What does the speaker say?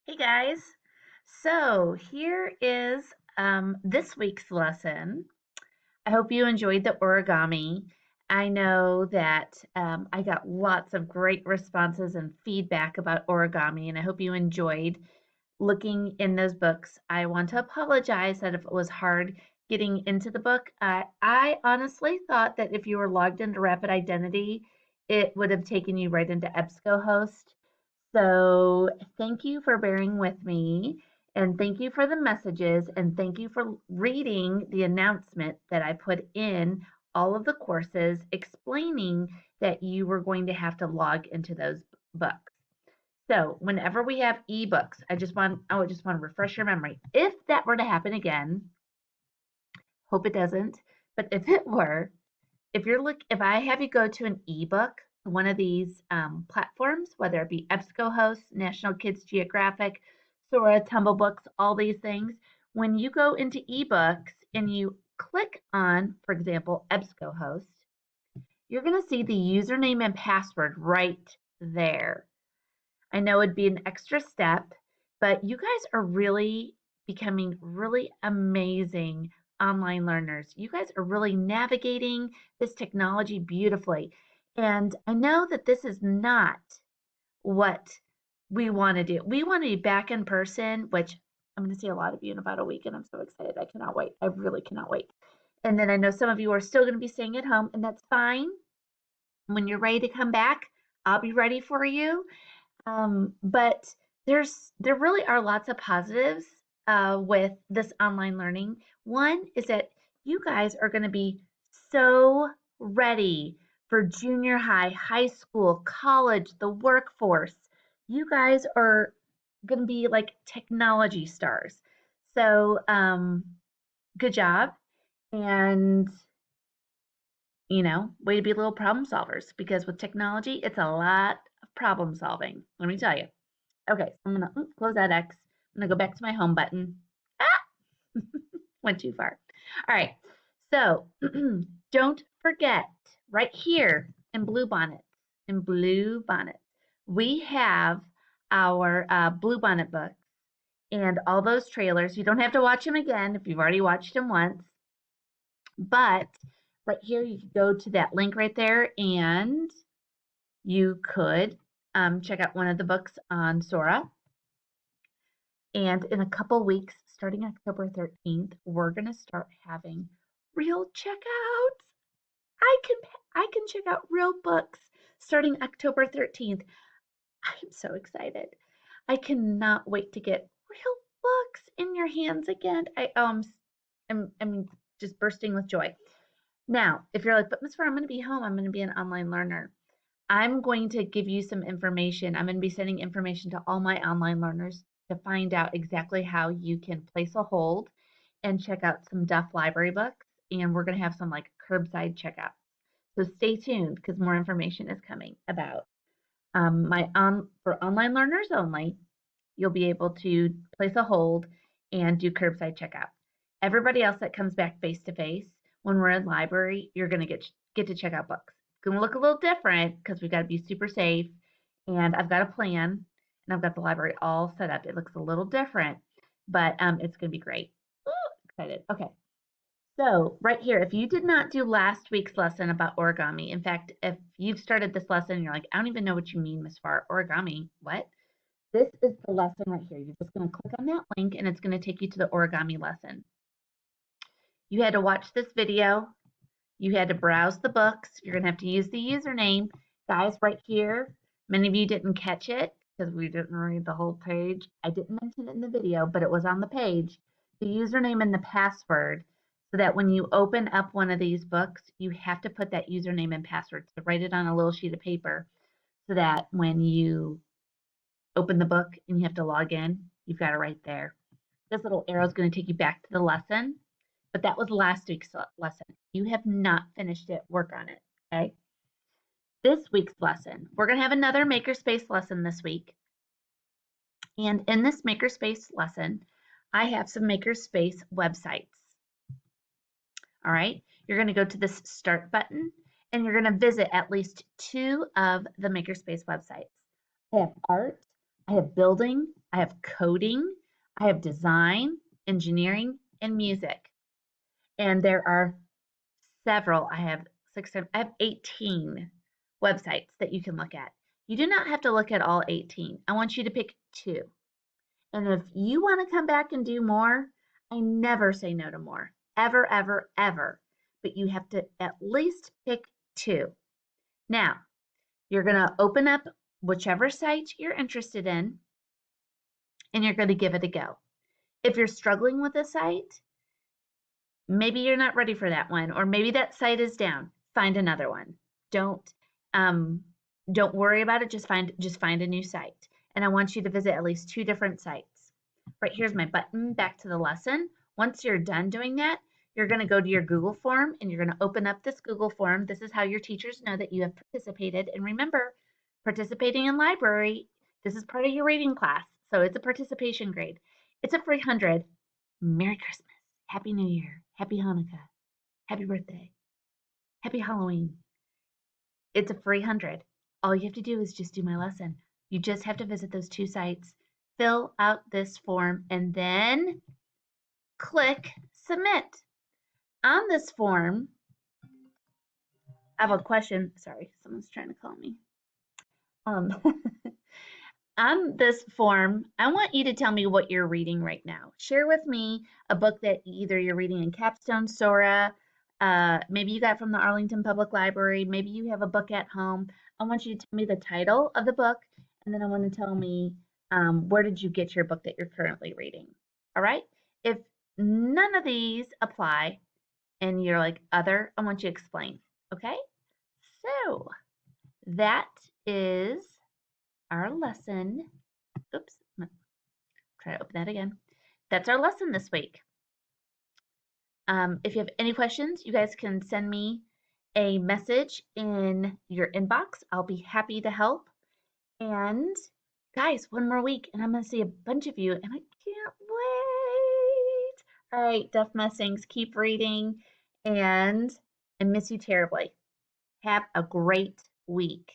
Hey guys, so here is this week's lesson. I hope you enjoyed the origami. I know that I got lots of great responses and feedback about origami, and I hope you enjoyed looking in those books. I want to apologize that if it was hard getting into the book. I honestly thought that if you were logged into Rapid Identity, it would have taken you right into EBSCOhost. So thank you for bearing with me, and thank you for the messages, and thank you for reading the announcement that I put in all of the courses explaining that you were going to have to log into those books. So whenever we have ebooks, I would just want to refresh your memory. If that were to happen again, hope it doesn't, but if it were, if I have you go to an ebook, one of these platforms, whether it be EBSCOhost, National Kids Geographic, Sora, Tumble Books, all these things, when you go into ebooks and you click on, for example, EBSCOhost, you're going to see the username and password right there. I know it'd be an extra step, but you guys are really becoming really amazing online learners. You guys are really navigating this technology beautifully. And I know that this is not what we want to do. We want to be back in person, which I'm going to see a lot of you in about a week, and I'm so excited. I cannot wait. I really cannot wait. And then I know some of you are still going to be staying at home, and that's fine. When you're ready to come back, I'll be ready for you. But there really are lots of positives with this online learning. One is that you guys are going to be so ready for junior high, high school, college, the workforce. You guys are going to be like technology stars. So good job. And way to be little problem solvers because with technology, it's a lot of problem solving. Let me tell you. Okay, so I'm gonna close that X. I'm gonna go back to my home button. Ah, went too far. All right, so don't forget right here in Blue Bonnet, we have our Blue Bonnet books and all those trailers. You don't have to watch them again if you've already watched them once, but right here you can go to that link right there and you could check out one of the books on Sora. And in a couple weeks, starting October 13th, we're going to start having real checkouts. I can check out real books starting October 13th. I'm so excited. I cannot wait to get real books in your hands again. I'm just bursting with joy. Now, if you're like, but Miss Farr, I'm going to be home. I'm going to be an online learner. I'm going to give you some information. I'm going to be sending information to all my online learners to find out exactly how you can place a hold and check out some Duff library books. And we're going to have some like curbside checkouts. So stay tuned because more information is coming about for online learners only. You'll be able to place a hold and do curbside checkout. Everybody else that comes back face to face when we're in library, you're going to get to check out books. It's going to look a little different because we've got to be super safe. And I've got a plan and I've got the library all set up. It looks a little different, but it's going to be great. Ooh, excited. Okay. So right here, if you did not do last week's lesson about origami, in fact, if you've started this lesson and you're like, I don't even know what you mean, Miss Farr, origami, what? This is the lesson right here. You're just going to click on that link and it's going to take you to the origami lesson. You had to watch this video. You had to browse the books. You're going to have to use the username. Guys, right here, many of you didn't catch it because we didn't read the whole page. I didn't mention it in the video, but it was on the page. The username and the password so that when you open up one of these books, you have to put that username and password. So write it on a little sheet of paper so that when you open the book and you have to log in, you've got it right there. This little arrow is going to take you back to the lesson, but that was last week's lesson. You have not finished it, work on it, okay? This week's lesson, we're going to have another Makerspace lesson this week. And in this Makerspace lesson, I have some Makerspace websites. All right, you're going to go to this start button and you're going to visit at least 2 of the Makerspace websites. I have art, I have building, I have coding, I have design, engineering, and music. And there are several. I have I have 18 websites that you can look at. You do not have to look at all 18. I want you to pick two. And if you want to come back and do more, I never say no to more. Ever, ever, ever. But you have to at least pick two. Now, you're going to open up whichever site you're interested in and you're going to give it a go. If you're struggling with a site, maybe you're not ready for that one, or maybe that site is down. Find another one. Don't um, don't worry about it. Just find a new site. And I want you to visit at least two different sites. Right here's my button back to the lesson. Once you're done doing that, you're going to go to your Google form and you're going to open up this Google form. This is how your teachers know that you have participated. And remember, participating in library, this is part of your reading class. So it's a participation grade. It's a free 100. Merry Christmas. Happy New Year. Happy Hanukkah. Happy birthday. Happy Halloween. It's a free 100. All you have to do is just do my lesson. You just have to visit those two sites, fill out this form, and then click submit. On this form, I have a question. Sorry, someone's trying to call me. Um, on this form, I want you to tell me what you're reading right now. Share with me a book that either you're reading in Capstone, Sora, maybe you got from the Arlington Public Library, maybe you have a book at home. I want you to tell me the title of the book, and then I want to tell me where did you get your book that you're currently reading. All right? If none of these apply and you're like other, I want you to explain. Okay? So that is our lesson. Oops, try to open that again. That's our lesson this week. If you have any questions, you guys can send me a message in your inbox. I'll be happy to help. And guys, one more week and I'm going to see a bunch of you and I can't wait. All right, Deaf Messings, keep reading and I miss you terribly. Have a great week.